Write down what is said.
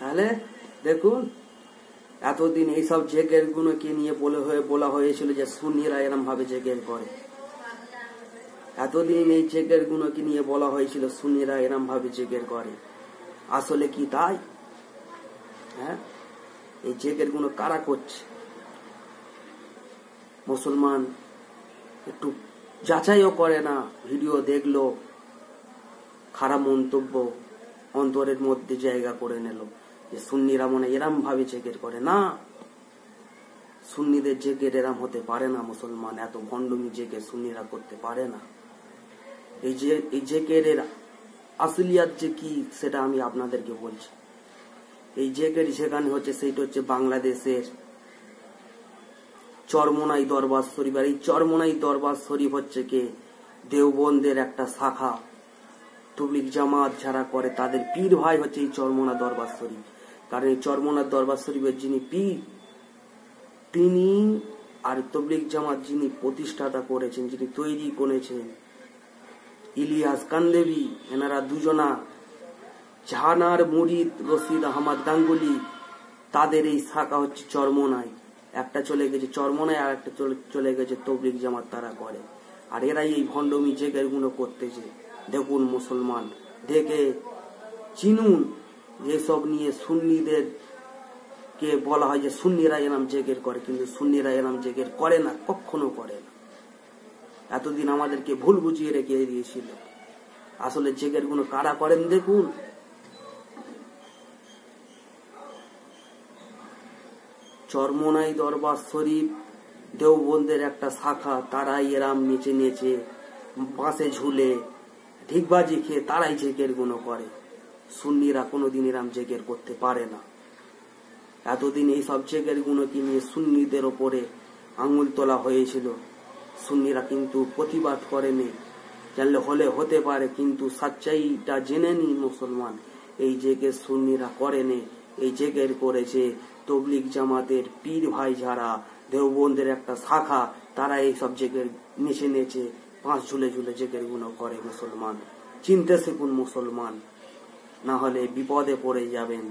তাহলে দেখুন, এতদিন এইসব জেকের গুলোকে নিয়ে বলা হয়েছিল যে সুন্নিরা এরম ভাবে জেকের করে। এতদিন এই জেকের গুলোকে নিয়ে বলা হয়েছিল সুন্নিরা এরম ভাবে জেকের করে। আসলে কি তাই? হ্যাঁ, এই জেকের গুলো কারা করছে? মুসলমান একটু যাচাইও করে না, ভিডিও দেখলো, খারাপ মন্তব্য অন্তরের মধ্যে জায়গা করে নিল যে সুন্নিরা মনে এরাম ভাবে জেকের করে। না, সুন্নিদের জেকের এরাম হতে পারে না। মুসলমান এত ভণ্ডমি জেকের সুন্নিরা করতে পারে না। এই জেকের আসলিয়াত যে কি সেটা আমি আপনাদেরকে বলছি। এই জেকের যেখানে হচ্ছে সেইটা হচ্ছে বাংলাদেশের চরমোনাই দরবার শরীফ। আর এই চরমোনাই দরবার শরীফ হচ্ছে কি দেওবন্দের একটা শাখা। তবলিগ জামাত যারা করে তাদের পীর ভাই হচ্ছে এই চরমোনা দরবার শরীফ। কারণ এই চরমোনা দরবার শরীফের যিনি পীর, তিনি আর তবলিগ জামাত যিনি প্রতিষ্ঠাতা করেছেন, যিনি তৈরি করেছেন, ইলিয়াস কান্দেবি, এনারা দুজনা জাহানার মুরিদ রশিদ আহমদ গাঙ্গুলি, তাদের এই শাখা হচ্ছে চরমোনাই। একটা চলে গেছে চরমোনাই, আর একটা চলে গেছে তবলিগ জামাত, তারা করে। আর এরাই এই ভণ্ডমি জেকের গুলো করতেছে। দেখুন মুসলমান, দেখে চিনুন যেসব নিয়ে সুন্নিদের কে বলা হয় যে সুন্নিরা এনাম জেকের করে, কিন্তু সুন্নিরা এনাম জেকের করে না, কখনো করে না। এতদিন আমাদেরকে ভুল বুঝিয়ে রেখে দিয়েছিল। আসলে জেকের গুলো কারা করেন দেখুন। চরমোনাই দরবার শরীফ দেওবন্দের একটা শাখা, তারাই এরাম নেচে নেচে বাঁশে ঝুলে ঢিকবাজি খেয়ে তারাই জেকের গুলো করে। সুন্নিরা কোনোদিন এরাম জেকের করতে পারে না। এতদিন এই সব জেকের গুলোকে নিয়ে সুন্নিদের ওপরে আঙুল তোলা হয়েছিল। সুন্নিরা কিন্তু প্রতিবাদ করেনি। জানলে হলে হতে পারে, কিন্তু সচ্চাইটা জেনে নি মুসলমান, এই জেকের সুন্নিরা করেনি। এই জেকের করেছে তবলিগ জামাতের পীর ভাই যারা, দেওবন্দের একটা শাখা, তারা এই সব জেকের নেচে নেচে পাঁচ ঝুলে ঝুলে জেকের গুলো করে। মুসলমান চিনতে শিখুন মুসলমান, না হলে বিপদে পড়ে যাবেন।